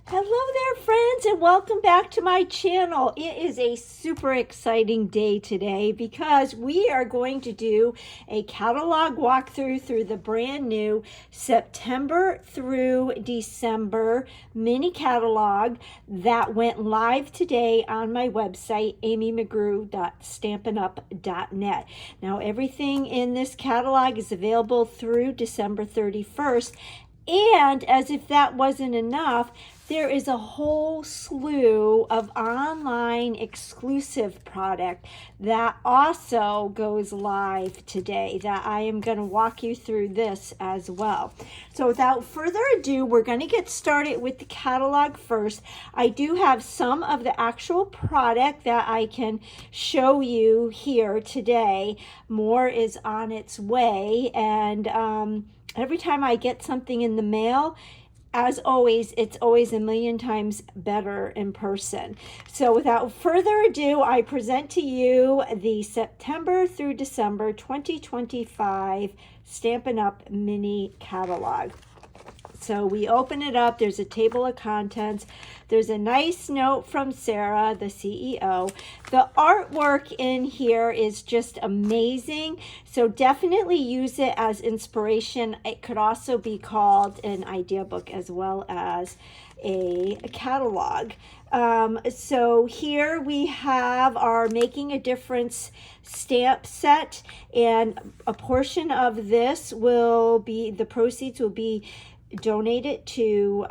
Hello there, friends, and welcome back to my channel. It is a super exciting day today because we are going to do a catalog walkthrough through the brand new September through December mini catalog that went live today on my website, amymcgrew.stampinup.net. Now, everything in this catalog is available through December 31st. And as if that wasn't enough, there is a whole slew of online exclusive product that also goes live today that I am going to walk you through this as well. So without further ado, we're going to get started with the catalog first. I do have some of the actual product that I can show you here today. More is on its way, and every time I get something in the mail, as always, it's always a million times better in person. So without further ado, I present to you the September through December 2025 Stampin' Up! Mini Catalog. So we open it up, there's a table of contents, there's a nice note from Sarah, the CEO. The artwork in here is just amazing, so definitely use it as inspiration. It could also be called an idea book as well as a catalog. So here we have our Making a Difference stamp set, and a portion of this will be, the proceeds will be donated to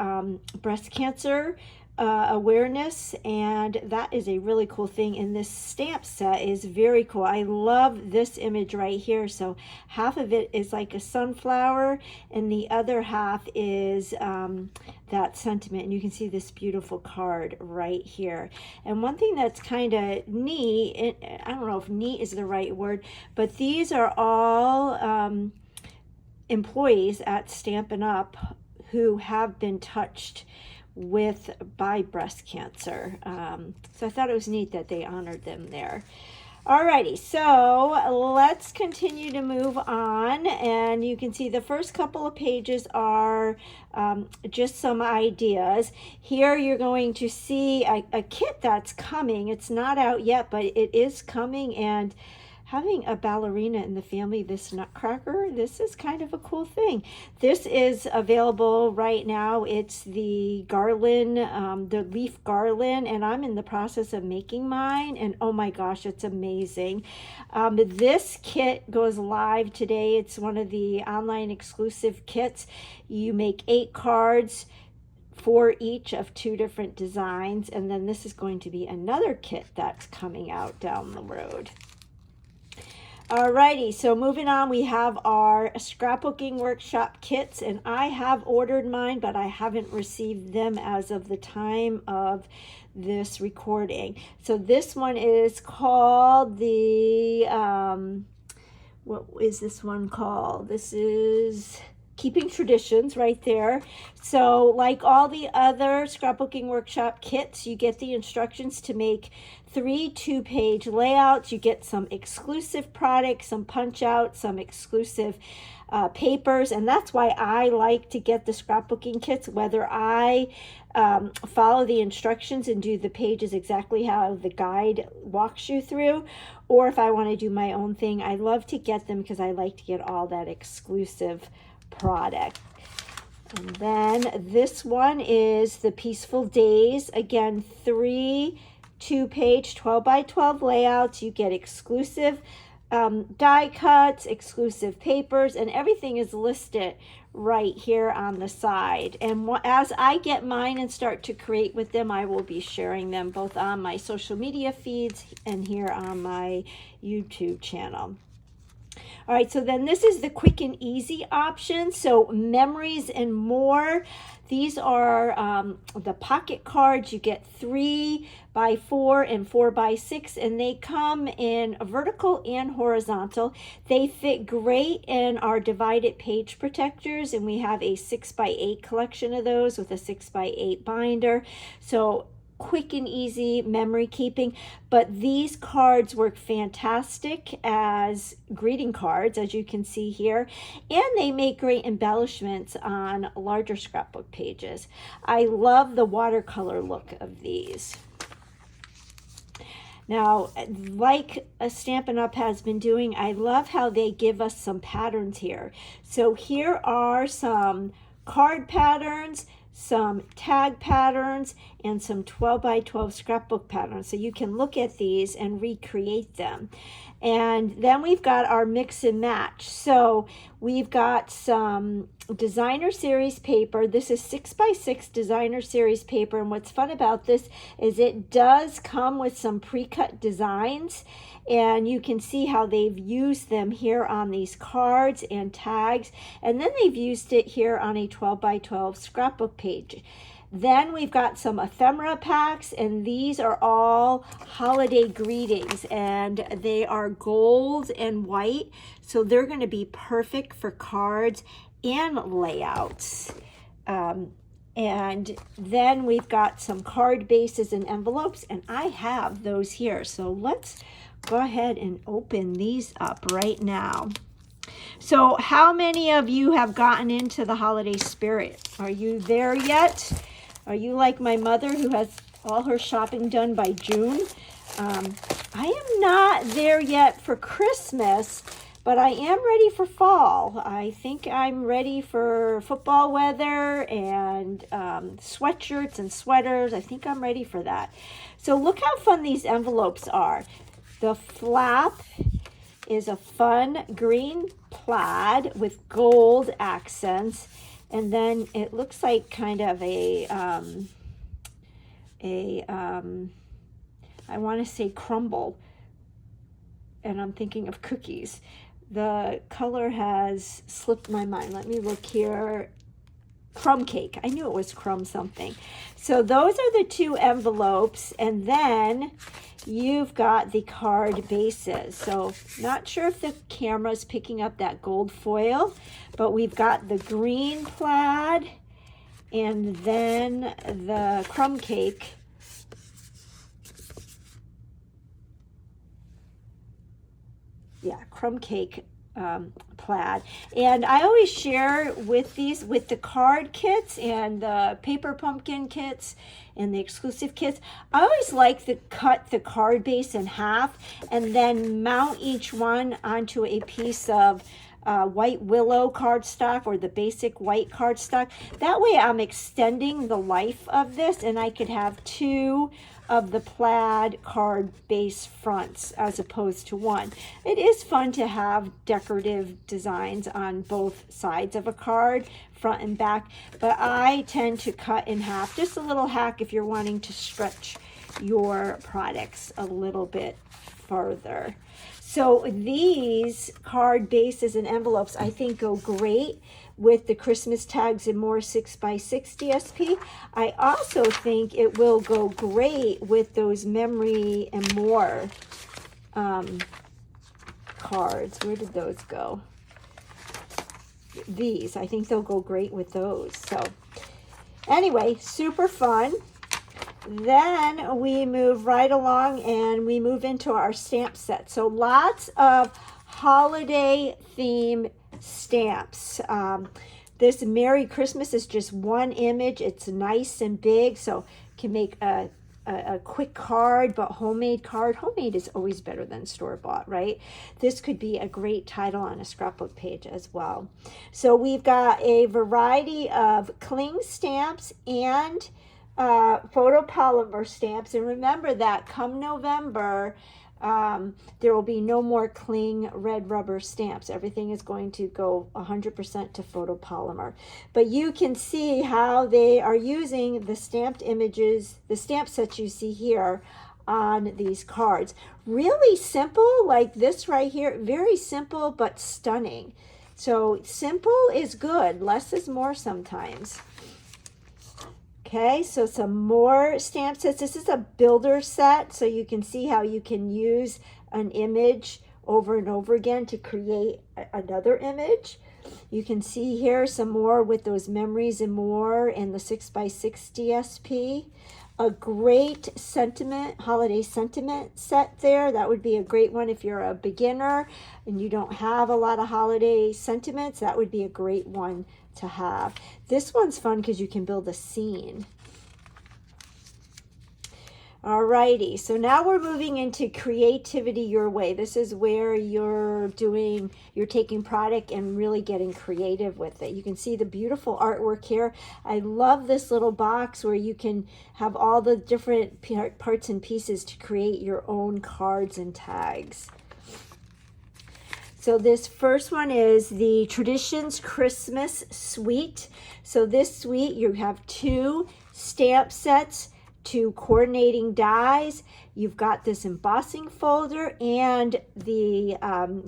breast cancer awareness, and that is a really cool thing. And this stamp set is very cool. I love this image right here. So half of it is like a sunflower and the other half is that sentiment, and you can see this beautiful card right here. And one thing that's kind of neat, I don't know if neat is the right word, but these are all employees at Stampin' Up! Who have been touched by breast cancer. So I thought it was neat that they honored them there. Alrighty, so let's continue to move on, and you can see the first couple of pages are just some ideas. Here you're going to see a kit that's coming. It's not out yet, but it is coming, and having a ballerina in the family, this nutcracker, this is kind of a cool thing. This is available right now. It's the garland, the leaf garland, and I'm in the process of making mine, and oh my gosh, it's amazing. This kit goes live today. It's one of the online exclusive kits. You make 8 cards for each of 2 different designs, and then this is going to be another kit that's coming out down the road. Alrighty, so moving on, we have our scrapbooking workshop kits, and I have ordered mine, but I haven't received them as of the time of this recording. So this one is called the, what is this one called? This is Keeping Traditions right there. So like all the other scrapbooking workshop kits, you get the instructions to make 3 2-page layouts. You get some exclusive products, some punch outs, some exclusive papers, and that's why I like to get the scrapbooking kits, whether I follow the instructions and do the pages exactly how the guide walks you through, or if I want to do my own thing. I love to get them because I like to get all that exclusive product. And then this one is the Peaceful Days. Again, 3 2-page 12 by 12 layouts. You get exclusive die cuts, exclusive papers, and everything is listed right here on the side. And as I get mine and start to create with them, I will be sharing them both on my social media feeds and here on my YouTube channel. All right, so then this is the quick and easy option. So Memories and More. These are the pocket cards. You get 3 by 4 and 4 by 6, and they come in vertical and horizontal. They fit great in our divided page protectors, and we have a 6 by 8 collection of those with a 6 by 8 binder. So quick and easy memory keeping, but these cards work fantastic as greeting cards, as you can see here, and they make great embellishments on larger scrapbook pages. I love the watercolor look of these. Now, like Stampin' Up! Has been doing, I love how they give us some patterns here. So here are some card patterns, some tag patterns, and some 12 by 12 scrapbook patterns. So you can look at these and recreate them. And then we've got our mix and match. So we've got some designer series paper. This is 6 by 6 designer series paper. And what's fun about this is it does come with some pre-cut designs. And you can see how they've used them here on these cards and tags. And then they've used it here on a 12 by 12 scrapbook page. Then we've got some ephemera packs, and these are all holiday greetings, and they are gold and white, so they're going to be perfect for cards and layouts. And then we've got some card bases and envelopes, and I have those here. So let's go ahead and open these up right now. So how many of you have gotten into the holiday spirit? Are you there yet? Are you like my mother who has all her shopping done by June? I am not there yet for Christmas, but I am ready for fall. I think I'm ready for football weather and sweatshirts and sweaters. I think I'm ready for that. So look how fun these envelopes are. The flap is a fun green plaid with gold accents. And then it looks like kind of I want to say crumble. And I'm thinking of cookies. The color has slipped my mind. Let me look here. Crumb cake. I knew it was crumb something. So those are the two envelopes. And then you've got the card bases. So not sure if the camera's picking up that gold foil, but we've got the green plaid and then the crumb cake. Yeah, crumb cake plaid. And I always share with these, with the card kits and the paper pumpkin kits and the exclusive kits, I always like to cut the card base in half and then mount each one onto a piece of white willow cardstock or the basic white cardstock. That way I'm extending the life of this, and I could have two of the plaid card base fronts as opposed to one. It is fun to have decorative designs on both sides of a card, front and back, but I tend to cut in half. Just a little hack if you're wanting to stretch your products a little bit further. So these card bases and envelopes I think go great with the Christmas tags and more 6 by 6 DSP. I also think it will go great with those memory and more cards. Where did those go? These, I think they'll go great with those. So anyway, super fun. Then we move right along and we move into our stamp set. So lots of holiday theme stamps. This Merry Christmas is just one image. It's nice and big, so can make a quick card, but homemade card. Homemade is always better than store-bought, right? This could be a great title on a scrapbook page as well. So we've got a variety of cling stamps and photopolymer stamps. And remember that come November, there will be no more cling red rubber stamps. Everything is going to go 100% to photopolymer. But you can see how they are using the stamped images, the stamp sets you see here on these cards. Really simple, like this right here. Very simple but stunning. So simple is good. Less is more sometimes. Okay, so some more stamp sets. This is a builder set, so you can see how you can use an image over and over again to create another image. You can see here some more with those memories and more in the 6x6 DSP. A great sentiment, holiday sentiment set there. That would be a great one if you're a beginner and you don't have a lot of holiday sentiments. That would be a great one to have. This one's fun because you can build a scene. Alrighty, so now we're moving into creativity your way. This is where you're taking product and really getting creative with it. You can see the beautiful artwork here. I love this little box where you can have all the different parts and pieces to create your own cards and tags. So this first one is the Traditions Christmas Suite. So this suite, you have 2 stamp sets, 2 coordinating dies. You've got this embossing folder and the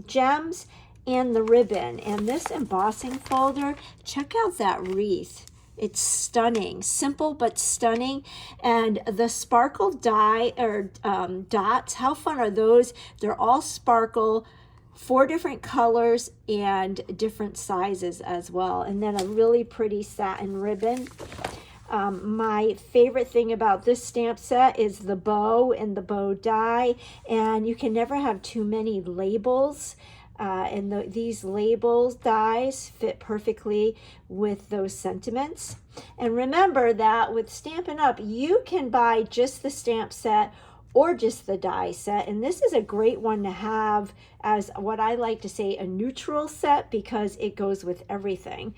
gems and the ribbon. And this embossing folder, check out that wreath. It's stunning, simple but stunning. And the sparkle die or dots, how fun are those? They're all sparkle, 4 different colors and different sizes as well. And then a really pretty satin ribbon. My favorite thing about this stamp set is the bow and the bow die, and you can never have too many labels, and these labels dies fit perfectly with those sentiments. And remember that with Stampin' Up, you can buy just the stamp set or just the die set, and this is a great one to have as what I like to say a neutral set because it goes with everything.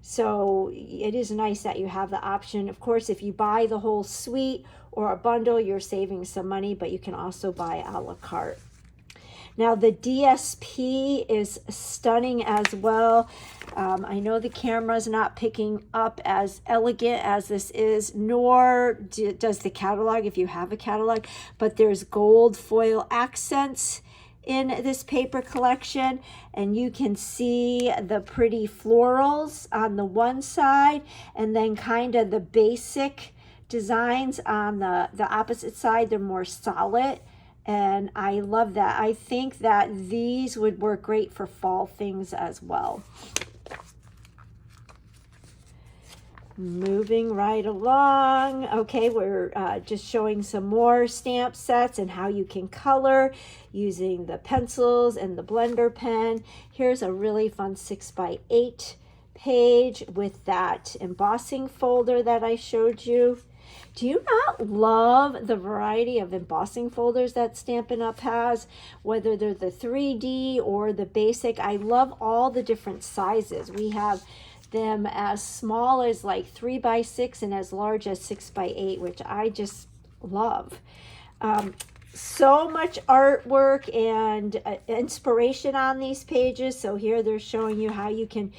So it is nice that you have the option. Of course, if you buy the whole suite or a bundle, you're saving some money, but you can also buy a la carte. Now the DSP is stunning as well. I know the camera's not picking up as elegant as this is, nor does the catalog if you have a catalog, but there's gold foil accents in this paper collection, and you can see the pretty florals on the one side and then kind of the basic designs on the opposite side. They're more solid, and I love that. I think that these would work great for fall things as well. Moving right along. Okay, we're just showing some more stamp sets and how you can color using the pencils and the blender pen. Here's a really fun 6x8 page with that embossing folder that I showed you. Do you not love the variety of embossing folders that Stampin' Up! Has? Whether they're the 3D or the basic, I love all the different sizes. We have them as small as like 3x6 and as large as 6x8, which I just love. So much artwork and inspiration on these pages. So here they're showing you how you can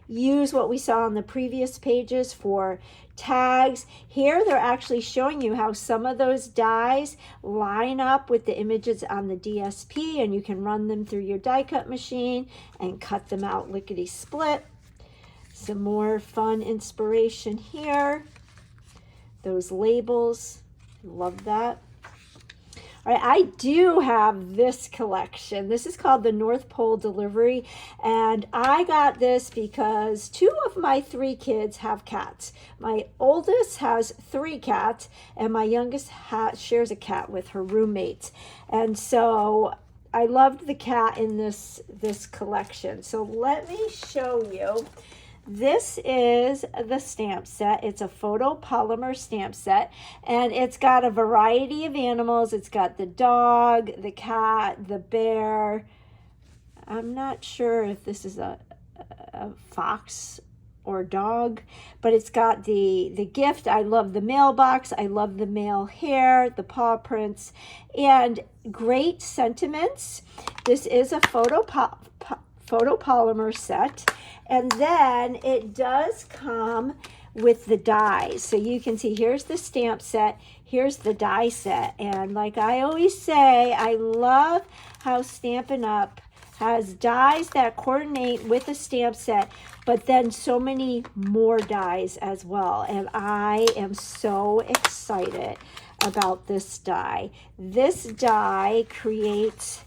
use what we saw on the previous pages for tags. Here they're actually showing you how some of those dies line up with the images on the DSP, and you can run them through your die cut machine and cut them out lickety split. Some more fun inspiration here. Those labels, love that. All right, I do have this collection. This is called the North Pole Delivery, and I got this because 2 of my 3 kids have cats. My oldest has 3 cats, and my youngest shares a cat with her roommates. And so I loved the cat in this collection. So let me show you. This is the stamp set. It's a photopolymer stamp set, and it's got a variety of animals. It's got the dog, the cat, the bear. I'm not sure if this is a fox or dog, but it's got the gift. I love the mailbox. I love the mail hair, the paw prints, and great sentiments. This is a photopolymer set. And then it does come with the dies. So you can see here's the stamp set, here's the die set. And like I always say, I love how Stampin' Up! Has dies that coordinate with a stamp set, but then so many more dies as well. And I am so excited about this die. This die creates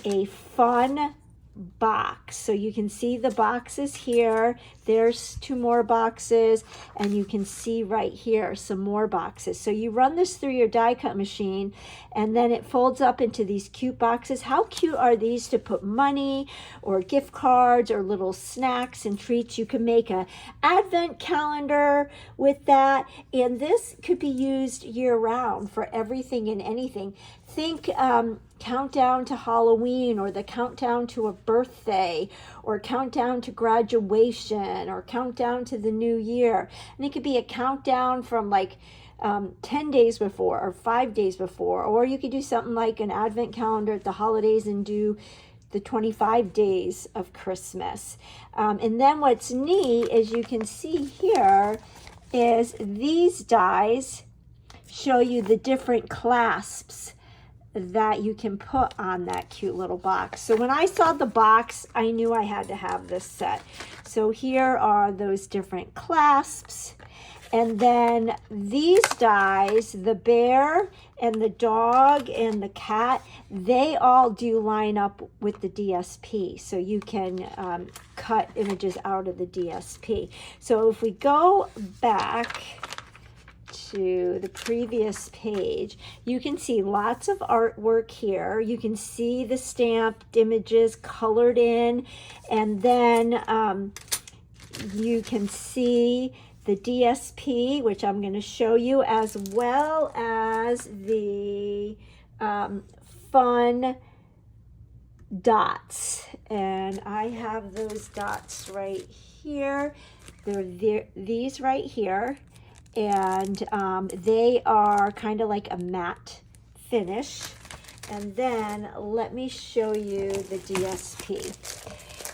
a fun box. So you can see the boxes here. There's 2 more boxes, and you can see right here some more boxes. So you run this through your die cut machine, and then it folds up into these cute boxes. How cute are these to put money or gift cards or little snacks and treats? You can make a advent calendar with that, and this could be used year round for everything and anything. Think countdown to Halloween, or the countdown to a birthday, or countdown to graduation, or countdown to the new year. And it could be a countdown from like 10 days before or 5 days before, or you could do something like an advent calendar at the holidays and do the 25 days of Christmas. And then what's neat, as you can see here, is these dies show you the different clasps that you can put on that cute little box. So when I saw the box, I knew I had to have this set. So here are those different clasps. And then these dies, the bear and the dog and the cat, they all do line up with the DSP. So you can cut images out of the DSP. So if we go back to the previous page, you can see lots of artwork here. You can see the stamped images colored in, and then you can see the DSP, which I'm going to show you, as well as the fun dots. And I have those dots right here. They're these right here. And they are kind of like a matte finish. And then let me show you the DSP.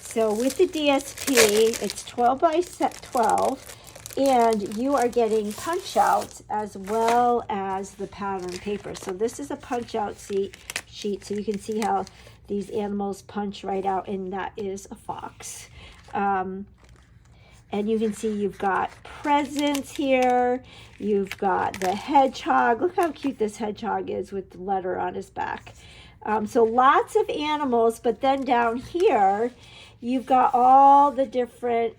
So with the DSP, it's 12 by 12, and you are getting punch outs as well as the pattern paper. So this is a punch out sheet, so you can see how these animals punch right out, and that is a fox. And you can see you've got presents here. You've got the hedgehog. Look how cute this hedgehog is with the letter on his back. So lots of animals, but then down here, you've got all the different,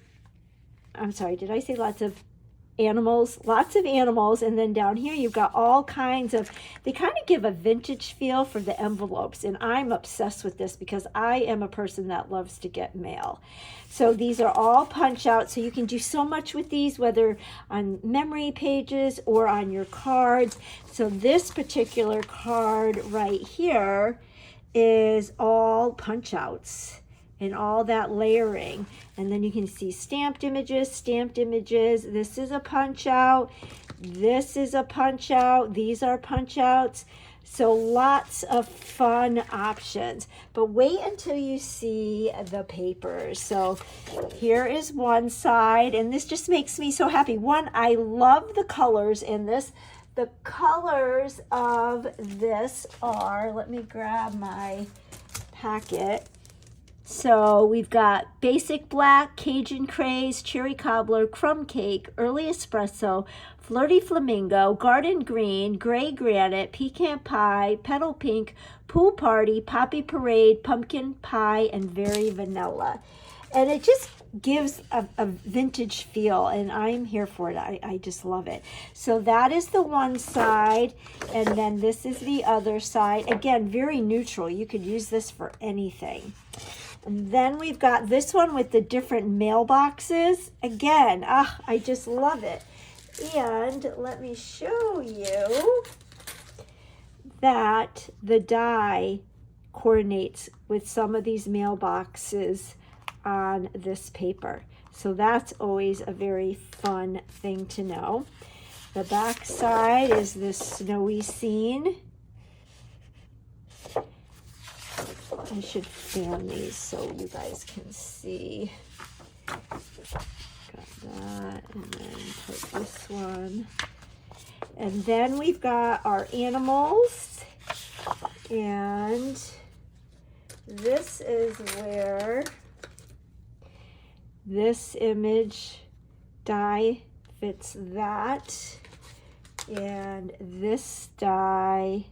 I'm sorry, did I say lots of animals? Lots of animals, and then down here you've got all kinds of, they kind of give a vintage feel for the envelopes, and I'm obsessed with this because I am a person that loves to get mail. So these are all punch out, so you can do so much with these, whether on memory pages or on your cards. So this particular card right here is all punch outs and all that layering. And then you can see stamped images, stamped images. This is a punch out. This is a punch out. These are punch outs. So lots of fun options. But wait until you see the papers. So here is one side, and this just makes me so happy. One, I love the colors in this. The colors of this are, let me grab my packet. So we've got basic black, Cajun craze, cherry cobbler, crumb cake, early espresso, flirty flamingo, garden green, gray granite, pecan pie, petal pink, pool party, poppy parade, pumpkin pie, and very vanilla. And it just gives a vintage feel, and I'm here for it. I just love it. So that is the one side, and then this is the other side. Again, very neutral. You could use this for anything. And then we've got this one with the different mailboxes. Again, I just love it. And let me show you that the die coordinates with some of these mailboxes on this paper. So that's always a very fun thing to know. The back side is this snowy scene. I should fan these so you guys can see. Got that, and then put this one. And then we've got our animals, and this is where this image die fits that, and this die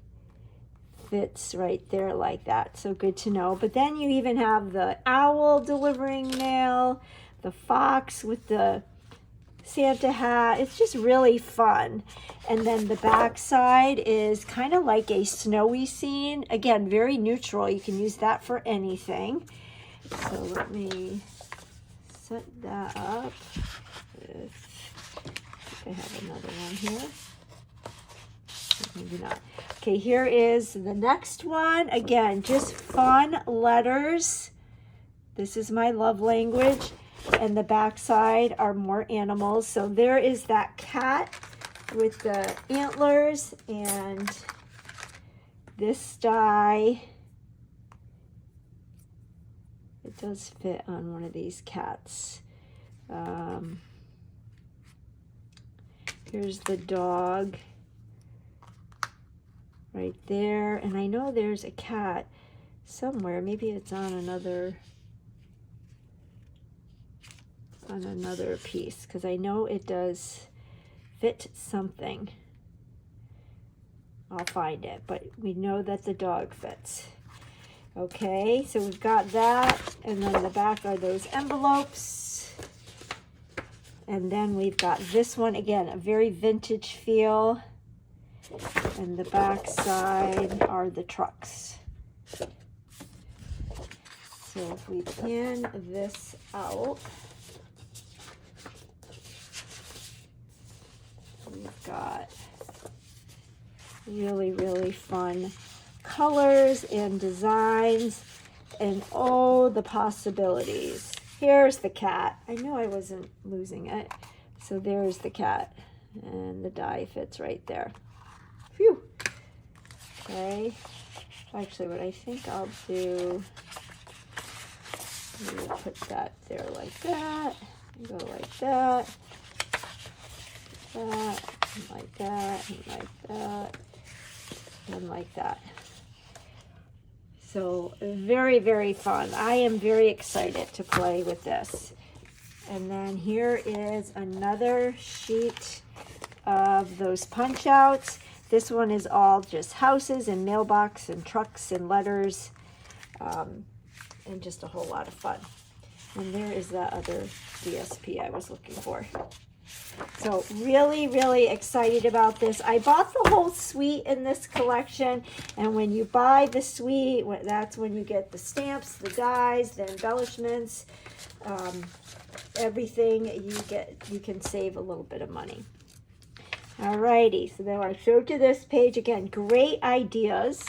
fits right there like that. So good to know. But then you even have the owl delivering mail, the fox with the Santa hat. It's just really fun. And then the back side is kind of like a snowy scene. Again, very neutral. You can use that for anything. So let me set that up. I have another one here. Maybe not. Okay, here is the next one. Again, just fun letters. This is my love language. And the back side are more animals. So there is that cat with the antlers, and this die. It does fit on one of these cats. Here's the dog right there. And I know there's a cat somewhere. Maybe it's on another piece, because I know it does fit something. I'll find it, but we know that the dog fits. Okay, so we've got that, and then the back are those envelopes. And then we've got this one, again, a very vintage feel. And the back side are the trucks. So if we pan this out, we've got really, really fun colors and designs, and oh, the possibilities. Here's the cat. I knew I wasn't losing it. So there's the cat, and the die fits right there. Phew. Okay. Actually, what I think I'll do, I'm gonna put that there like that, and go like that, that, and like that, and like that, and like that. So very, very fun. I am very excited to play with this. And then here is another sheet of those punch outs. This one is all just houses and mailbox and trucks and letters, and just a whole lot of fun. And there is that other DSP I was looking for. So really, really excited about this. I bought the whole suite in this collection, and when you buy the suite, that's when you get the stamps, the dies, the embellishments, everything you can save a little bit of money. Alrighty, so then I showed you this page again. Great ideas.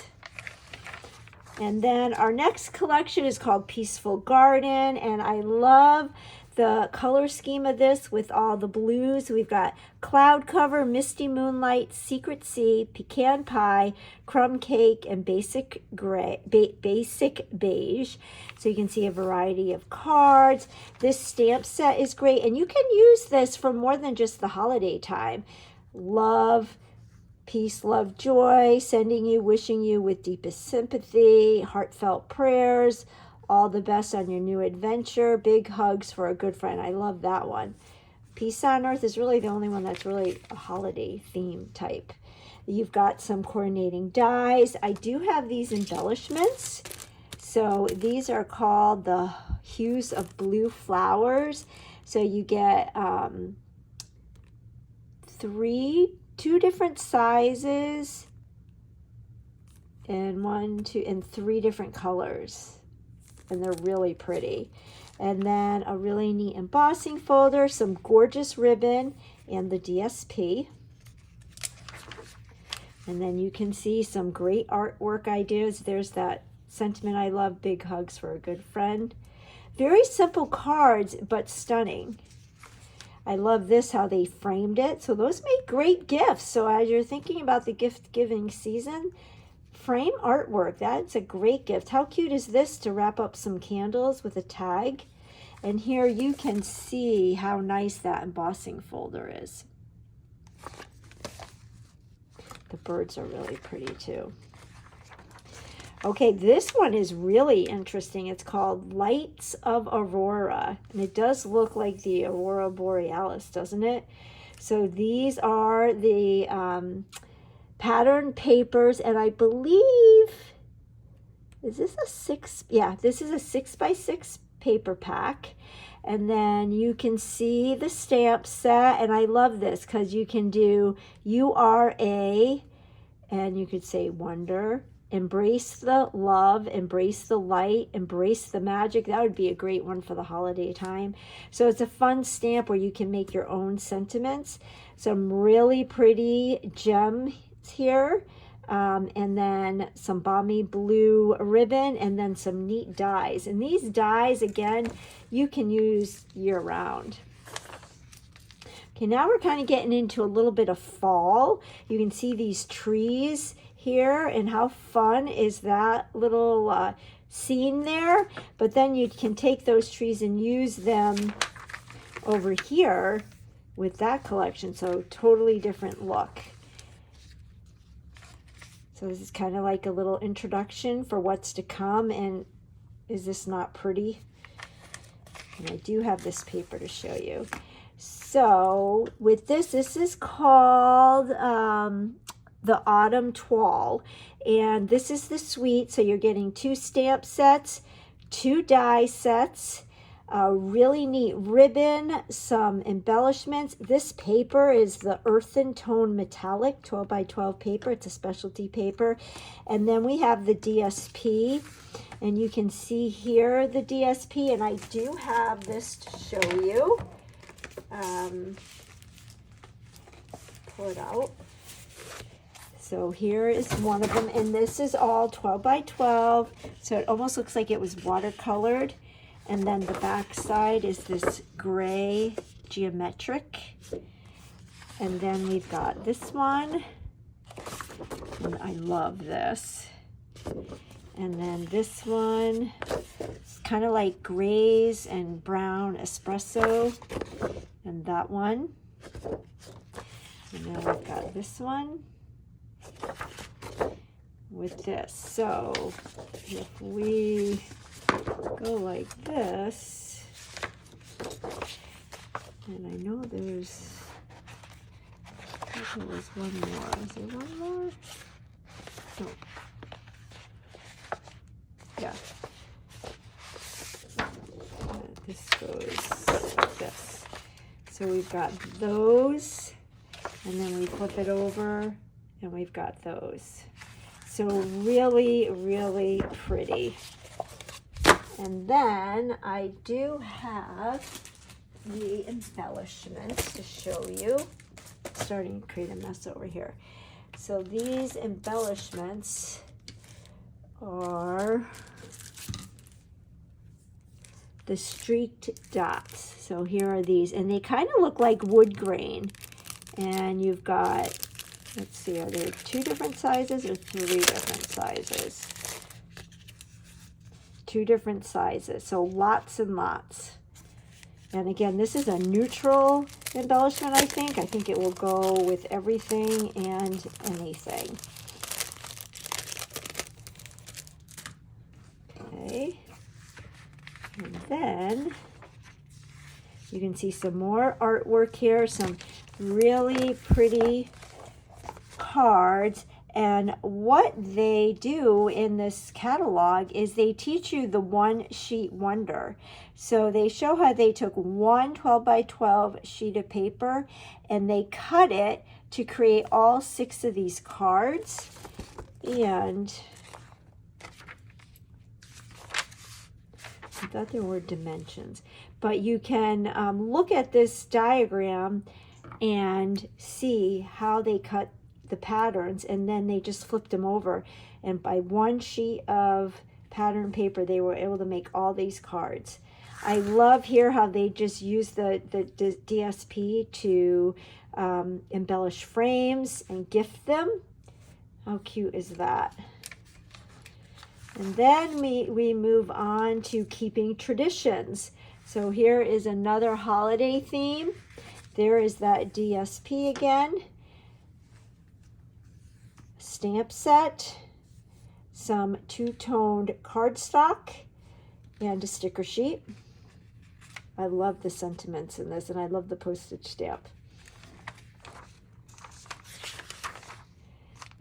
And then our next collection is called Peaceful Garden, and I love the color scheme of this with all the blues. We've got Cloud Cover, Misty Moonlight, Secret Sea, Pecan Pie, Crumb Cake, and Basic Gray, Basic Beige. So you can see a variety of cards. This stamp set is great, and you can use this for more than just the holiday time. Love, peace, love, joy, sending you, wishing you with deepest sympathy, heartfelt prayers, all the best on your new adventure, big hugs for a good friend. I love that one. Peace on Earth is really the only one that's really a holiday theme type. You've got some coordinating dies. I do have these embellishments. So these are called the Hues of Blue Flowers. So you get two different sizes, and three different colors. And they're really pretty. And then a really neat embossing folder, some gorgeous ribbon, and the DSP. And then you can see some great artwork ideas. There's that sentiment I love, big hugs for a good friend. Very simple cards, but stunning. I love this, how they framed it. So those make great gifts. So as you're thinking about the gift-giving season, frame artwork, that's a great gift. How cute is this to wrap up some candles with a tag? And here you can see how nice that embossing folder is. The birds are really pretty too. Okay, this one is really interesting. It's called Lights of Aurora, and it does look like the Aurora Borealis, doesn't it? So these are the pattern papers, and I believe, is this a 6? Yeah, this is a 6x6 paper pack. And then you can see the stamp set, and I love this because you can do URA, and you could say wonder, embrace the love, embrace the light, embrace the magic. That would be a great one for the holiday time. So it's a fun stamp where you can make your own sentiments. Some really pretty gems here. And then some balmy blue ribbon, and then some neat dies. And these dies, again, you can use year round. Okay, now we're kind of getting into a little bit of fall. You can see these trees here, and how fun is that little scene there. But then you can take those trees and use them over here with that collection. So totally different look. So this is kind of like a little introduction for what's to come. And is this not pretty? And I do have this paper to show you. So with this is called the Autumn Toile. And this is the suite. So you're getting 2 stamp sets, 2 die sets, a really neat ribbon, some embellishments. This paper is the Earthen Tone Metallic 12x12 paper. It's a specialty paper. And then we have the DSP, and you can see here the DSP, and I do have this to show you. Pull it out. So here is one of them, and this is all 12x12, so it almost looks like it was watercolored. And then the back side is this gray geometric. And then we've got this one. And I love this. And then this one, it's kind of like grays and brown espresso. And that one. And then we've got this one with this. So if we go like this, and I know there was one more. Is there one more? No. Yeah. This goes like this. So we've got those, and then we flip it over, and we've got those. So really, really pretty. And then I do have the embellishments to show you. Starting to create a mess over here. So these embellishments are the streaked dots. So here are these, and they kind of look like wood grain. And you've got, let's see, are there 2 different sizes or 3 different sizes? 2 different sizes, so lots and lots. And again, this is a neutral embellishment, I think. I think it will go with everything and anything. Okay. And then you can see some more artwork here, some really pretty cards. And what they do in this catalog is they teach you the one sheet wonder. So they show how they took one 12x12 sheet of paper and they cut it to create all 6 of these cards. And I thought there were dimensions, but you can look at this diagram and see how they cut the patterns, and then they just flipped them over, and by one sheet of pattern paper they were able to make all these cards. I love here how they just use the DSP to embellish frames and gift them. How cute is that? And then we move on to keeping traditions. So here is another holiday theme. There is that DSP again. Stamp set, some 2-toned cardstock, and a sticker sheet. I love the sentiments in this, and I love the postage stamp.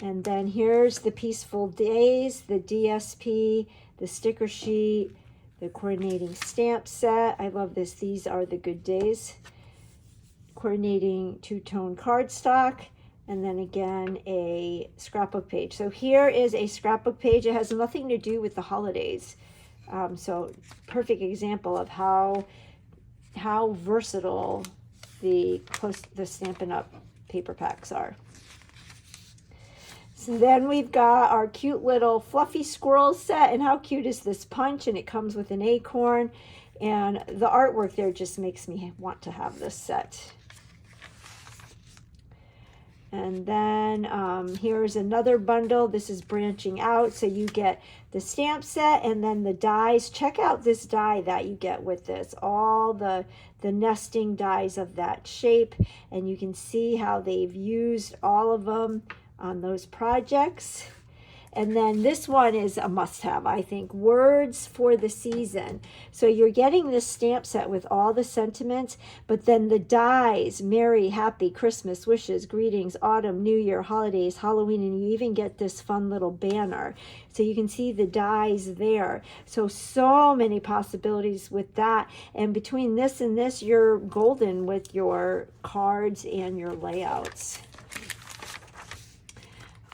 And then here's the Peaceful Days, the DSP, the sticker sheet, the coordinating stamp set. I love this. These are the good days. Coordinating two-tone cardstock. And then again, a scrapbook page. So here is a scrapbook page. It has nothing to do with the holidays. So perfect example of how versatile the Stampin' Up! Paper packs are. So then we've got our cute little fluffy squirrel set. And how cute is this punch? And it comes with an acorn. And the artwork there just makes me want to have this set. And then here's another bundle. This is branching out. So you get the stamp set and then the dies. Check out this die that you get with this. All the nesting dies of that shape. And you can see how they've used all of them on those projects. And then this one is a must-have, I think. Words for the season. So you're getting this stamp set with all the sentiments, but then the dies, merry, happy, Christmas, wishes, greetings, autumn, New Year, holidays, Halloween, and you even get this fun little banner. So you can see the dies there. So many possibilities with that. And between this and this, you're golden with your cards and your layouts.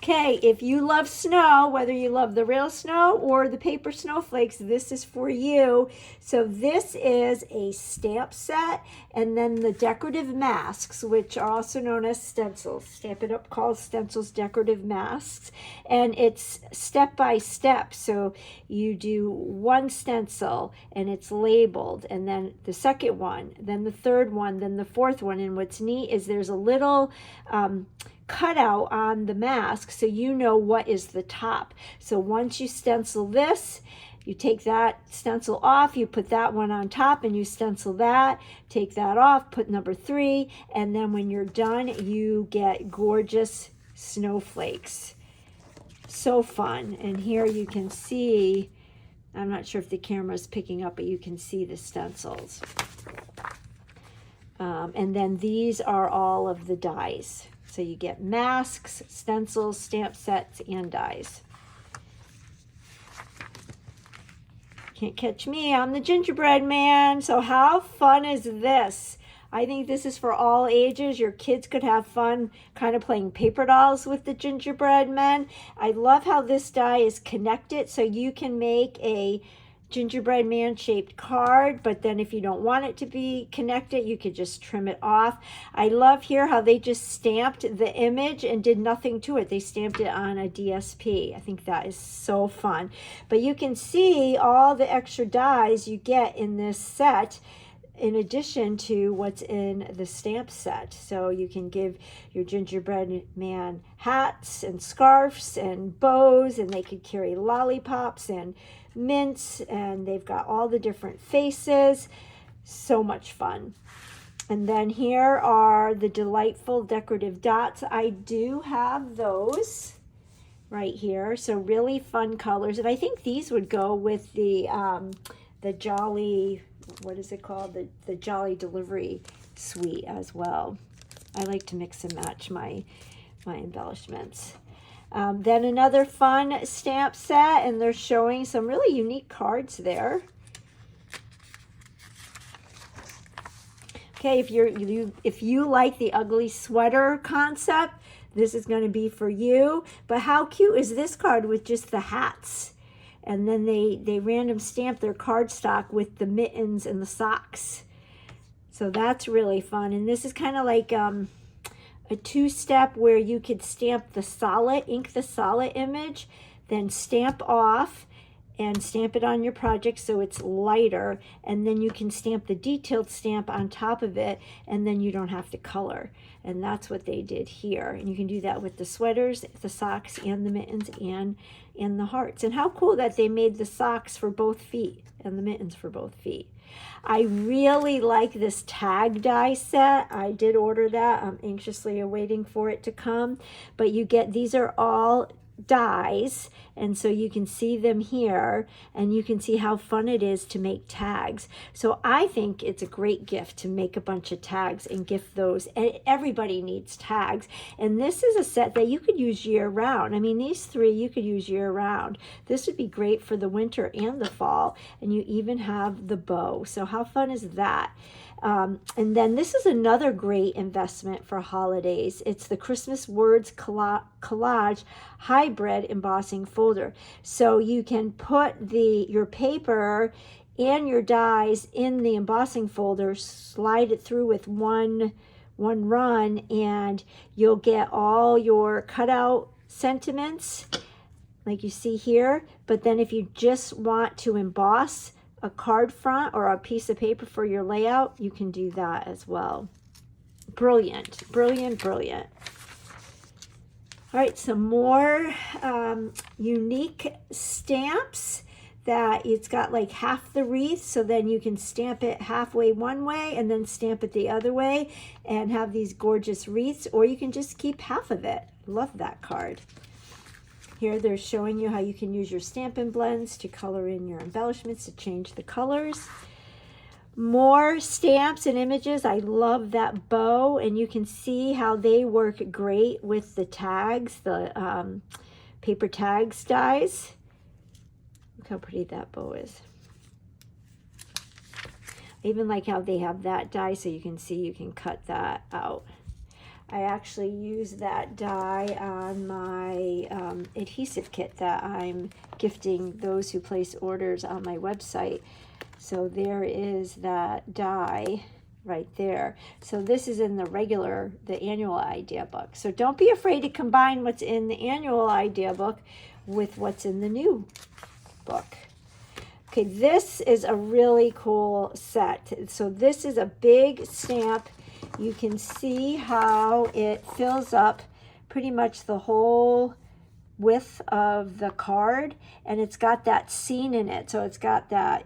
Okay, if you love snow, whether you love the real snow or the paper snowflakes, this is for you. So this is a stamp set, and then the decorative masks, which are also known as stencils. Stampin' Up! Calls stencils decorative masks, and it's step by step. So you do one stencil, and it's labeled, and then the second one, then the third one, then the fourth one. And what's neat is there's a little cutout on the mask so you know what is the top. So once you stencil this, you take that stencil off, you put that one on top, and you stencil that, take that off, put number 3, and then when you're done, you get gorgeous snowflakes. So fun. And here you can see, I'm not sure if the camera's picking up, but you can see the stencils. And then these are all of the dies. So you get masks, stencils, stamp sets, and dies. Can't catch me, I'm the gingerbread man. So how fun is this? I think this is for all ages. Your kids could have fun kind of playing paper dolls with the gingerbread men. I love how this die is connected, so you can make a gingerbread man shaped card, but then if you don't want it to be connected, you could just trim it off. I love here how they just stamped the image and did nothing to it. They stamped it on a DSP. I think that is so fun. But you can see all the extra dies you get in this set in addition to what's in the stamp set. So you can give your gingerbread man hats and scarves and bows, and they could carry lollipops and mints, and they've got all the different faces. So much fun. And then here are the delightful decorative dots. I do have those right here. So really fun colors, and I think these would go with the Jolly, what is it called? The Jolly Delivery Suite as well. I like to mix and match my embellishments. Then another fun stamp set, and they're showing some really unique cards there. Okay, if you like the ugly sweater concept, this is going to be for you. But how cute is this card with just the hats? And then they random stamp their cardstock with the mittens and the socks. So that's really fun. And this is kind of like a 2-step where you could stamp the solid, ink the solid image, then stamp off and stamp it on your project so it's lighter, and then you can stamp the detailed stamp on top of it, and then you don't have to color. And that's what they did here. And you can do that with the sweaters, the socks, and the mittens, and the hearts. And how cool that they made the socks for both feet and the mittens for both feet. I really like this tag die set. I did order that. I'm anxiously awaiting for it to come. But you get, these are all dies, and so you can see them here, and you can see how fun it is to make tags. So I think it's a great gift to make a bunch of tags and gift those. And everybody needs tags, and this is a set that you could use year round. I mean, these three you could use year round. This would be great for the winter and the fall, and you even have the bow. So how fun is that? And then this is another great investment for holidays. It's the Christmas Words Collage Hybrid Embossing Folder. So you can put your paper and your dies in the embossing folder, slide it through with one run, and you'll get all your cutout sentiments like you see here. But then if you just want to emboss a card front or a piece of paper for your layout, you can do that as well. Brilliant, brilliant, brilliant. All right, some more unique stamps that it's got like half the wreath, so then you can stamp it halfway one way and then stamp it the other way and have these gorgeous wreaths, or you can just keep half of it. Love that card. Here they're showing you how you can use your Stampin' blends to color in your embellishments to change the colors. More stamps and images. I love that bow, and you can see how they work great with the tags, the paper tags dies. Look how pretty that bow is. I even like how they have that die so you can see you can cut that out. I actually use that die on my adhesive kit that I'm gifting those who place orders on my website. So there is that die right there. So this is in the annual idea book. So don't be afraid to combine what's in the annual idea book with what's in the new book. Okay, this is a really cool set. So this is a big stamp. You can see how it fills up pretty much the whole width of the card, and it's got that scene in it. So it's got that,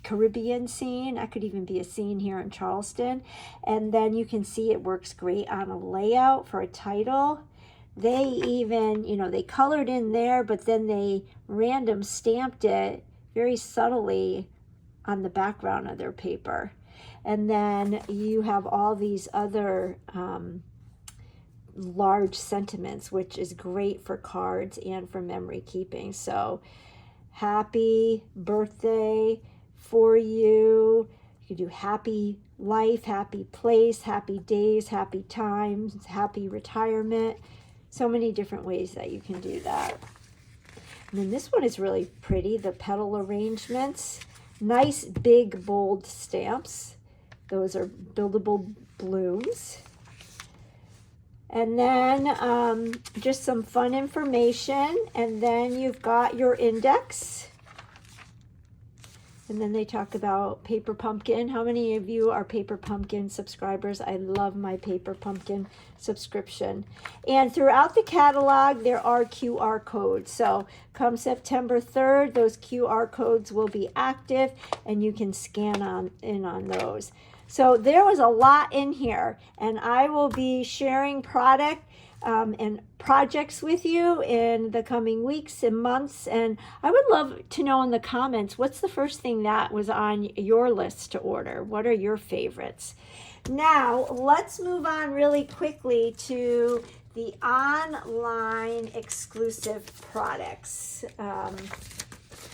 Caribbean scene. That could even be a scene here in Charleston. And then you can see it works great on a layout for a title. They even, they colored in there, but then they random stamped it very subtly on the background of their paper. And then you have all these other large sentiments, which is great for cards and for memory keeping. So happy birthday for you. You can do happy life, happy place, happy days, happy times, happy retirement. So many different ways that you can do that. And then this one is really pretty, the petal arrangements. Nice, big, bold stamps. Those are buildable blooms. And then just some fun information. And then you've got your index. And then they talk about Paper Pumpkin. How many of you are Paper Pumpkin subscribers? I love my Paper Pumpkin subscription. And throughout the catalog, there are QR codes. So come September 3rd, those QR codes will be active, and you can scan in on those. So there was a lot in here, and I will be sharing product and projects with you in the coming weeks and months. And I would love to know in the comments, what's the first thing that was on your list to order? What are your favorites? Now, let's move on really quickly to the online exclusive products.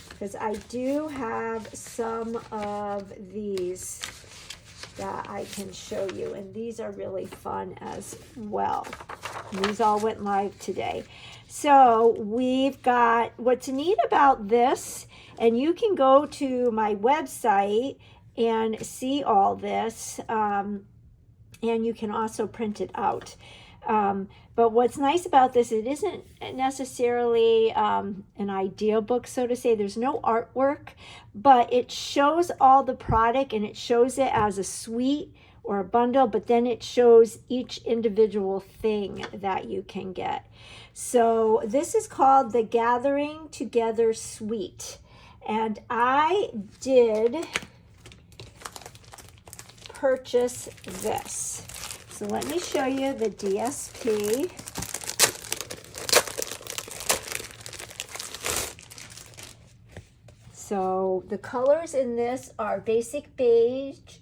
Because I do have some of these that I can show you, and these are really fun as well. These all went live today. So we've got, what's neat about this, and you can go to my website and see all this, and you can also print it out. But what's nice about this, it isn't necessarily an idea book, so to say. There's no artwork, but it shows all the product, and it shows it as a suite or a bundle, but then it shows each individual thing that you can get. So this is called the Gathering Together Suite. And I did purchase this. So let me show you the DSP. So the colors in this are basic beige,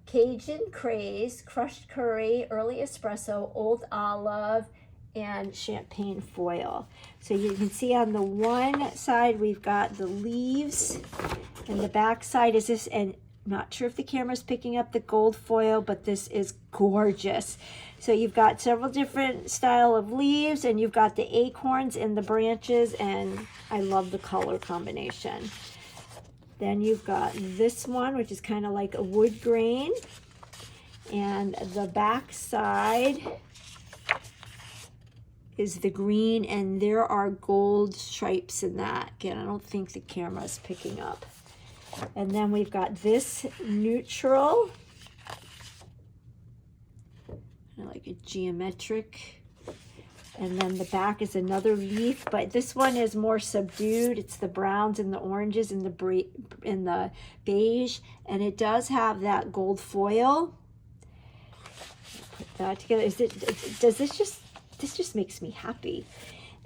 Cajun craze, crushed curry, early espresso, old olive, and champagne foil. So you can see on the one side we've got the leaves, and the back side is this, and not sure if the camera's picking up the gold foil, but this is gorgeous. So you've got several different style of leaves, and you've got the acorns in the branches, and I love the color combination. Then you've got this one, which is kind of like a wood grain, and the back side is the green, and there are gold stripes in that. Again, I don't think the camera's picking up. And then we've got this neutral, like a geometric, and then the back is another leaf, but this one is more subdued. It's the browns and the oranges and the beige, and it does have that gold foil. Put that together. This just makes me happy.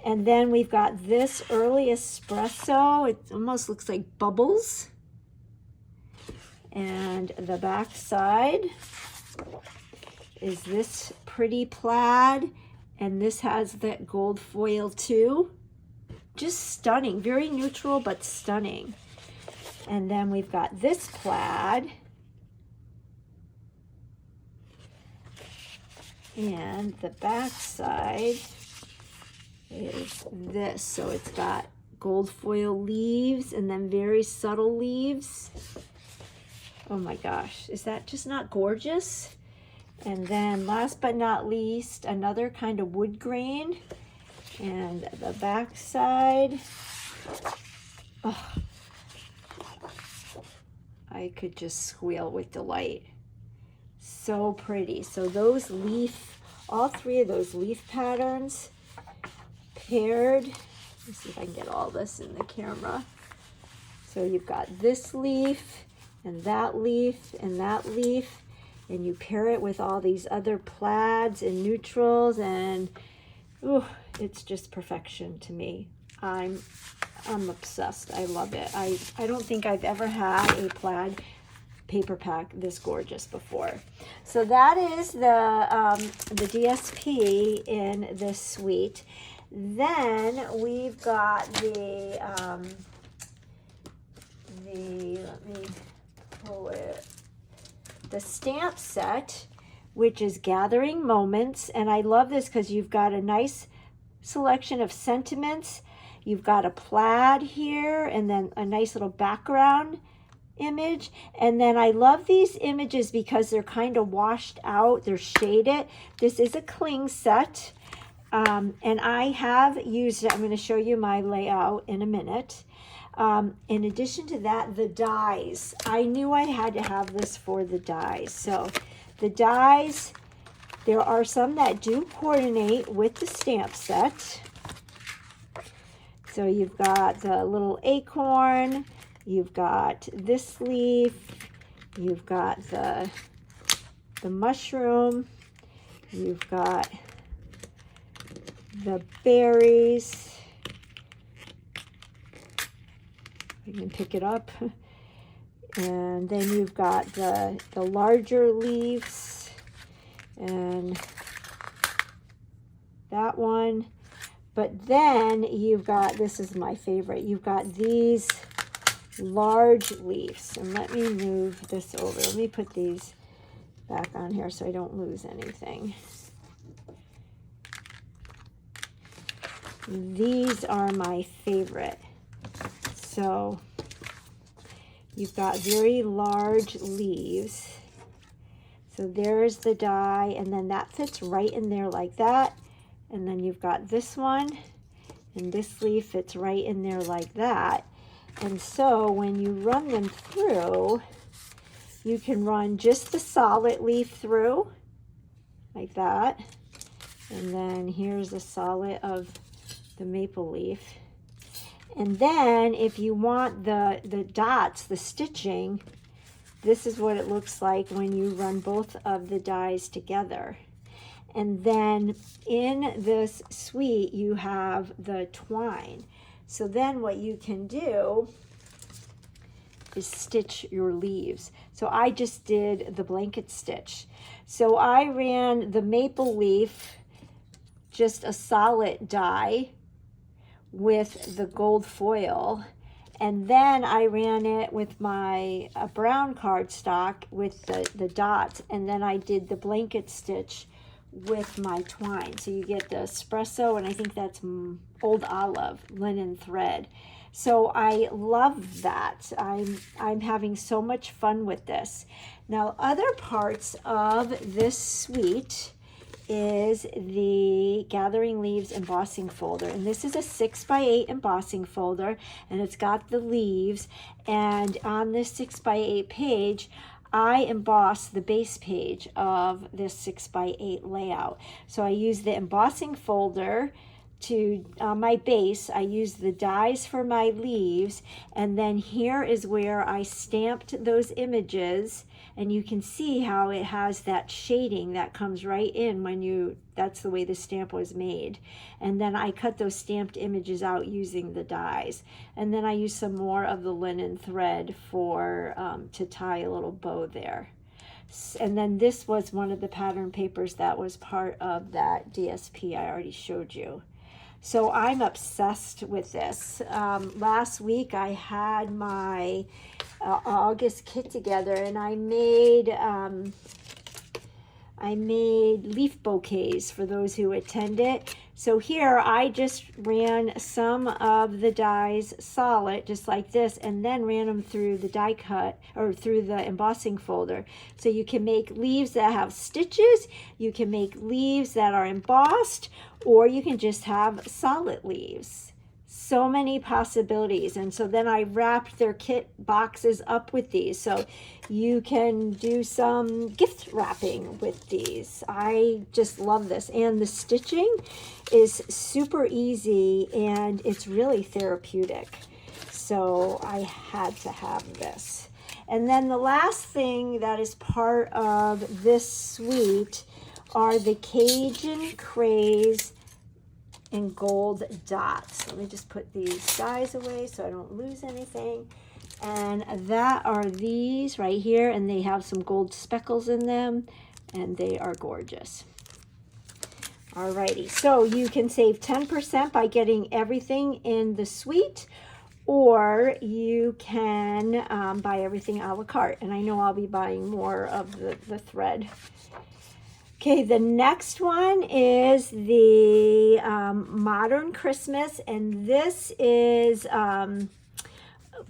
And then we've got this early espresso. It almost looks like bubbles. And the back side is this pretty plaid, and this has that gold foil too. Just stunning, very neutral but stunning. And then we've got this plaid, and the back side is this. So it's got gold foil leaves and then very subtle leaves. Oh my gosh, is that just not gorgeous? And then last but not least, another kind of wood grain. And the back side, oh, I could just squeal with delight. So pretty. So those leaf, all three of those leaf patterns paired. Let's see if I can get all this in the camera. So you've got this leaf, and that leaf, and that leaf, and you pair it with all these other plaids and neutrals, and ooh, it's just perfection to me. I'm obsessed. I love it. I don't think I've ever had a plaid paper pack this gorgeous before. So that is the DSP in this suite. Then we've got the let me pull it, the stamp set, which is Gathering Moments. And I love this because you've got a nice selection of sentiments. You've got a plaid here, and then a nice little background image. And then I love these images because they're kind of washed out, they're shaded. This is a cling set, and I have used it. I'm going to show you my layout in a minute. In addition to that, the dies. I knew I had to have this for the dies. So the dies, there are some that do coordinate with the stamp set. So you've got the little acorn, you've got this leaf, you've got the mushroom, you've got the berries. You can pick it up, and then you've got the larger leaves, and that one. But then you've got, this is my favorite, you've got these large leaves. And let me move this over. Let me put these back on here so I don't lose anything. These are my favorite. So you've got very large leaves. So there's the die, and then that fits right in there like that. And then you've got this one, and this leaf fits right in there like that. And so when you run them through, you can run just the solid leaf through, like that. And then here's the solid of the maple leaf. And then if you want the dots, the stitching, this is what it looks like when you run both of the dies together. And then in this suite, you have the twine. So then what you can do is stitch your leaves. So I just did the blanket stitch. So I ran the maple leaf, just a solid die with the gold foil, and then I ran it with my brown cardstock with the dots, and then I did the blanket stitch with my twine. So you get the espresso, and I think that's old olive linen thread. So I love that. I'm having so much fun with this. Now, other parts of this suite is the Gathering Leaves embossing folder, and this is a 6x8 embossing folder, and it's got the leaves, and on this 6x8 page I emboss the base page of this 6x8 layout. So I use the embossing folder to my base. I use the dies for my leaves, and then here is where I stamped those images, and you can see how it has that shading that comes right in when you, that's the way the stamp was made. And then I cut those stamped images out using the dies, and then I use some more of the linen thread for to tie a little bow there. And then this was one of the pattern papers that was part of that DSP I already showed you. So I'm obsessed with this. Last week I had my August kit together, and I made leaf bouquets for those who attended. So here I just ran some of the dies solid, just like this, and then ran them through the die cut, or through the embossing folder. So you can make leaves that have stitches, you can make leaves that are embossed, or you can just have solid leaves. So many possibilities. And so then I wrapped their kit boxes up with these, so you can do some gift wrapping with these. I just love this, and the stitching is super easy and it's really therapeutic. So I had to have this. And then the last thing that is part of this suite are the Cajun Craze in gold dots. Let me just put these dies away so I don't lose anything. And that are these right here, and they have some gold speckles in them, and they are gorgeous. Alrighty, so you can save 10% by getting everything in the suite, or you can buy everything a la carte. And I know I'll be buying more of the thread. Okay, the next one is the Modern Christmas, and this is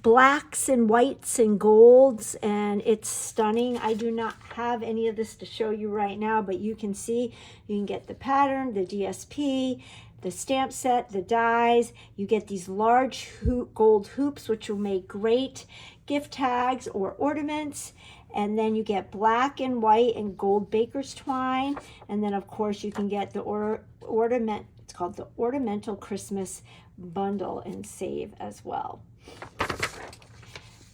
blacks and whites and golds, and it's stunning. I do not have any of this to show you right now, but you can see, you can get the pattern, the DSP, the stamp set, the dies. You get these large gold hoops, which will make great gift tags or ornaments. And then you get black and white and gold baker's twine. And then of course you can get the ornament, it's called the Ornamental Christmas Bundle, and save as well.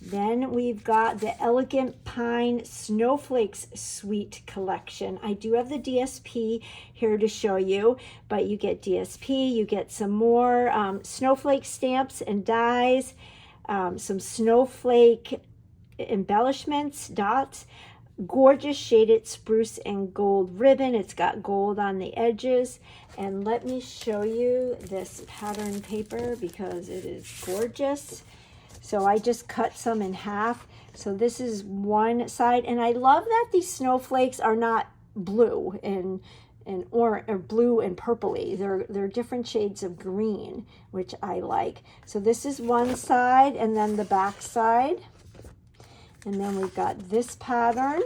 Then we've got the Elegant Pine Snowflakes Suite Collection. I do have the DSP here to show you, but you get DSP, you get some more snowflake stamps and dies, some snowflake embellishments, dots, gorgeous shaded spruce and gold ribbon. It's got gold on the edges. And let me show you this pattern paper because it is gorgeous. So I just cut some in half. So this is one side, and I love that these snowflakes are not blue and or blue and purpley. They're different shades of green, which I like. So this is one side, and then the back side. And then we've got this pattern,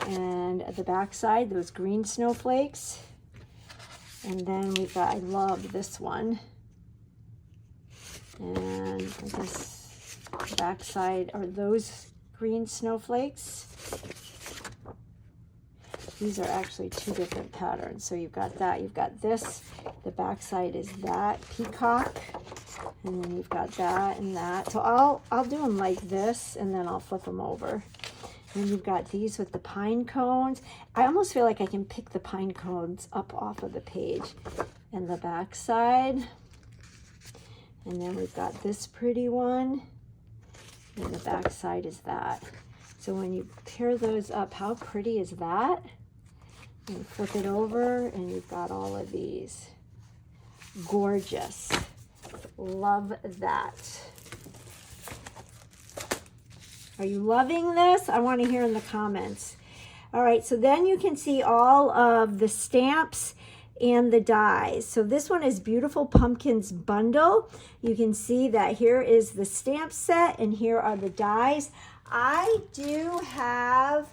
and the back side, those green snowflakes. And then we've got, I love this one. And I guess the back side are those green snowflakes. These are actually two different patterns. So you've got that, you've got this, the back side is that peacock, and then you've got that and that. So I'll do them like this, and then I'll flip them over. And you've got these with the pine cones. I almost feel like I can pick the pine cones up off of the page. And the back side. And then we've got this pretty one. And the back side is that. So when you pair those up, how pretty is that? And you flip it over and you've got all of these. Gorgeous. Love that. Are you loving this? I want to hear in the comments. All right, so then you can see all of the stamps and the dies. So this one is Beautiful Pumpkins Bundle. You can see that here is the stamp set and here are the dies. I do have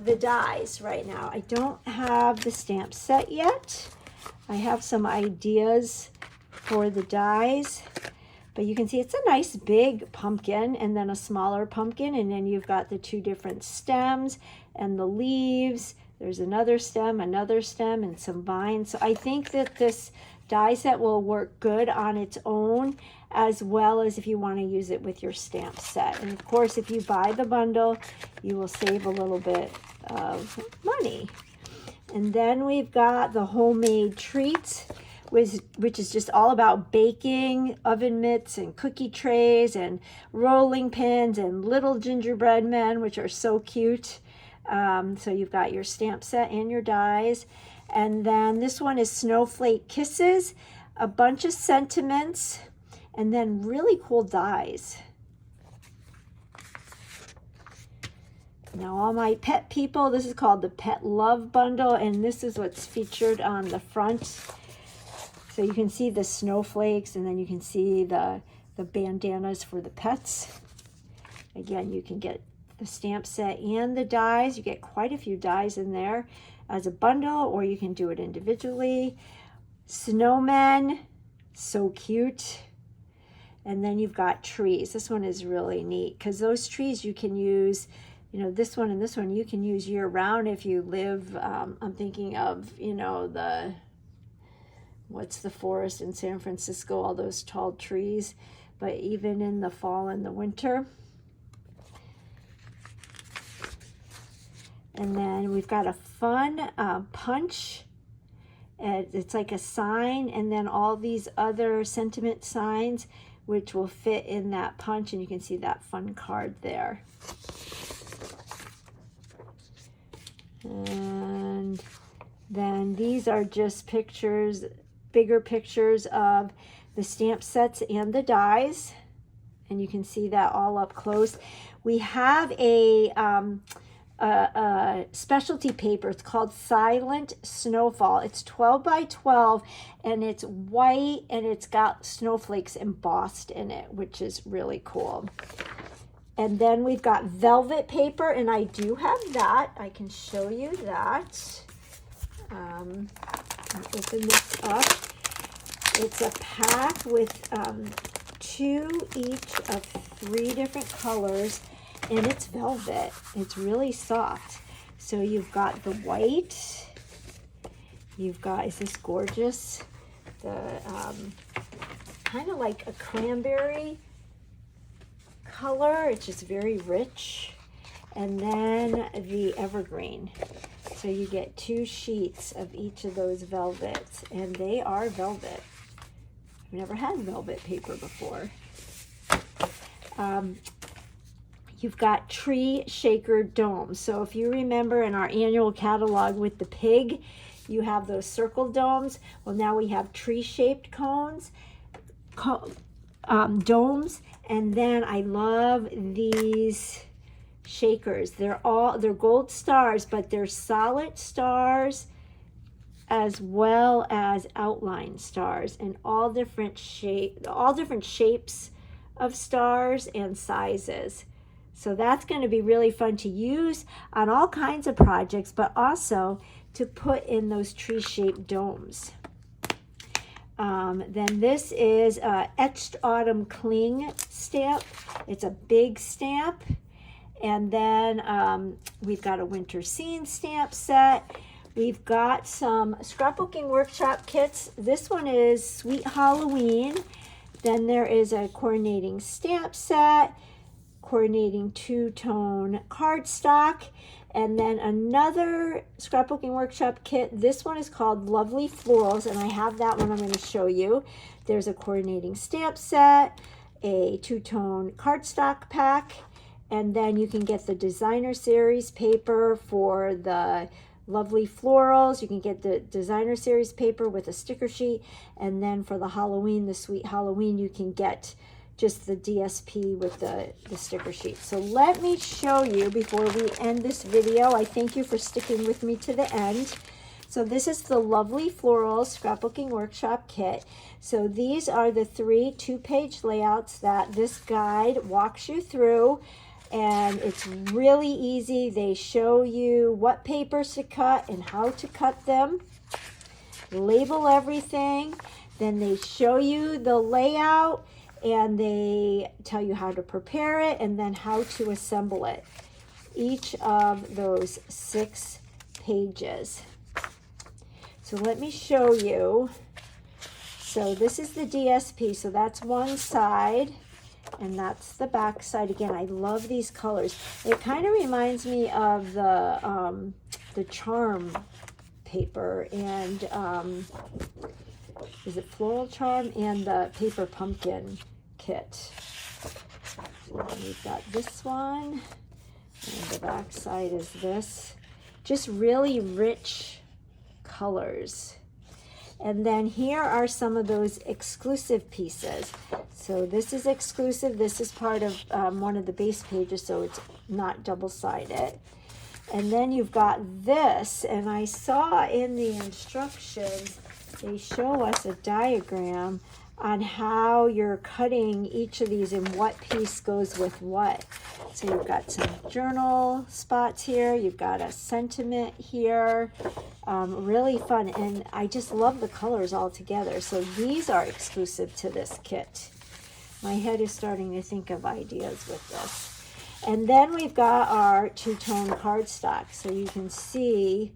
the dies right now. I don't have the stamp set yet. I have some ideas for the dies, but you can see it's a nice big pumpkin and then a smaller pumpkin, and then you've got the two different stems and the leaves. There's another stem, and some vines. So I think that this die set will work good on its own, as well as if you want to use it with your stamp set. And of course, if you buy the bundle, you will save a little bit of money. And then we've got the homemade treats, which is just all about baking, oven mitts and cookie trays and rolling pins and little gingerbread men, which are so cute. So you've got your stamp set and your dies. And then this one is Snowflake Kisses, a bunch of sentiments, and then really cool dies. Now all my pet people, this is called the Pet Love Bundle, and this is what's featured on the front. So you can see the snowflakes, and then you can see the bandanas for the pets. Again, you can get the stamp set and the dies. You get quite a few dies in there as a bundle, or you can do it individually. Snowmen, so cute. And then you've got trees. This one is really neat because those trees you can use, you know, this one and this one you can use year round if you live, I'm thinking of, you know, what's the forest in San Francisco, all those tall trees, but even in the fall and the winter. And then we've got a fun punch. It's like a sign, and then all these other sentiment signs which will fit in that punch, and you can see that fun card there. And then these are just pictures, bigger pictures of the stamp sets and the dies, and you can see that all up close. We have a specialty paper. It's called Silent Snowfall. It's 12 by 12 and it's white and it's got snowflakes embossed in it, which is really cool. And then we've got velvet paper, and I do have that. I can show you that. Open this up. It's a pack with 2 each of 3 different colors, and it's velvet. It's really soft. So you've got the white. You've got, is this gorgeous? The kind of like a cranberry color. It's just very rich. And then the evergreen. So you get 2 sheets of each of those velvets, and they are velvet. I've never had velvet paper before. You've got tree shaker domes. So if you remember in our annual catalog with the pig, you have those circle domes. Well, now we have tree-shaped cones, domes, and then I love these shakers. They're gold stars, but they're solid stars as well as outline stars, and all different shapes of stars and sizes. So that's going to be really fun to use on all kinds of projects, but also to put in those tree-shaped domes. Then this is Etched Autumn Cling stamp. It's a big stamp. And then we've got a Winter Scene stamp set. We've got some scrapbooking workshop kits. This one is Sweet Halloween. Then there is a coordinating stamp set, coordinating 2-tone cardstock, and then another scrapbooking workshop kit. This one is called Lovely Florals, and I have that one I'm going to show you. There's a coordinating stamp set, a 2-tone cardstock pack, And then you can get the designer series paper for the lovely florals. You can get the designer series paper with a sticker sheet. And then for the Halloween, the Sweet Halloween, you can get just the DSP with the sticker sheet. So let me show you before we end this video. I thank you for sticking with me to the end. So this is the Lovely Florals Scrapbooking Workshop Kit. So these are the 3 2-page layouts that this guide walks you through. And it's really easy. They show you what papers to cut and how to cut them. Label everything. Then they show you the layout and they tell you how to prepare it and then how to assemble it. Each of those 6 pages. So let me show you. So this is the DSP. So that's one side. And that's the back side. Again, I love these colors. It kind of reminds me of the charm paper and is it Floral Charm and the Paper Pumpkin kit. So we've got this one, and the back side is this. Just really rich colors. And then here are some of those exclusive pieces. So this is exclusive. This is part of one of the base pages, so it's not double-sided. And then you've got this, and I saw in the instructions, they show us a diagram on how you're cutting each of these and what piece goes with what. So you've got some journal spots here. You've got a sentiment here. Really fun. And I just love the colors all together. So these are exclusive to this kit. My head is starting to think of ideas with this. And then we've got our 2-tone cardstock. So you can see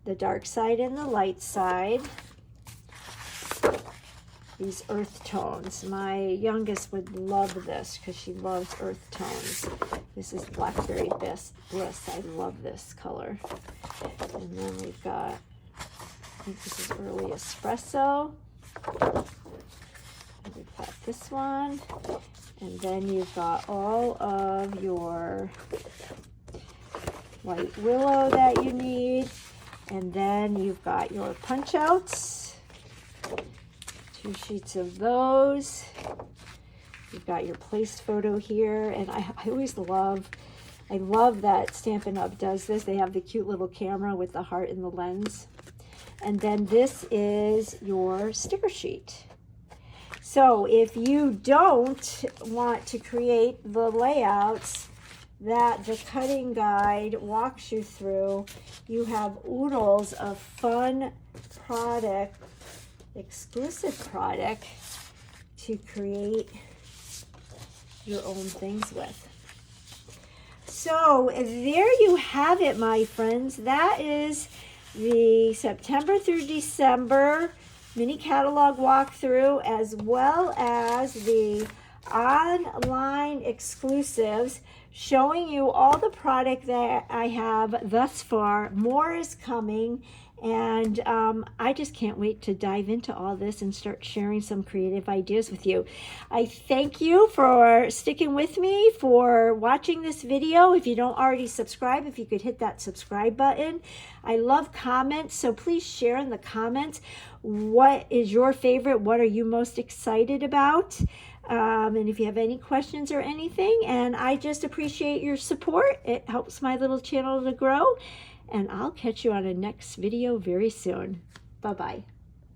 the dark side and the light side. These earth tones. My youngest would love this because she loves earth tones. This is Blackberry Bliss. I love this color. And then we've got, I think this is Early Espresso. And we've got this one. And then you've got all of your white willow that you need. And then you've got your punch outs. 2 sheets of those. You've got your placed photo here, and I always love, I love that Stampin' Up! Does this. They have the cute little camera with the heart and the lens. And then this is your sticker sheet. So if you don't want to create the layouts that the cutting guide walks you through, you have oodles of fun product, exclusive product to create your own things with. So there you have it, my friends. That is the September through December mini catalog walkthrough, as well as the online exclusives, showing you all the product that I have thus far. More is coming. And I just can't wait to dive into all this and start sharing some creative ideas with you. I thank you for sticking with me, for watching this video. If you don't already subscribe, if you could hit that subscribe button. I love comments, so please share in the comments what is your favorite, what are you most excited about. And if you have any questions or anything, and I just appreciate your support. It helps my little channel to grow. And I'll catch you on a next video very soon. Bye-bye.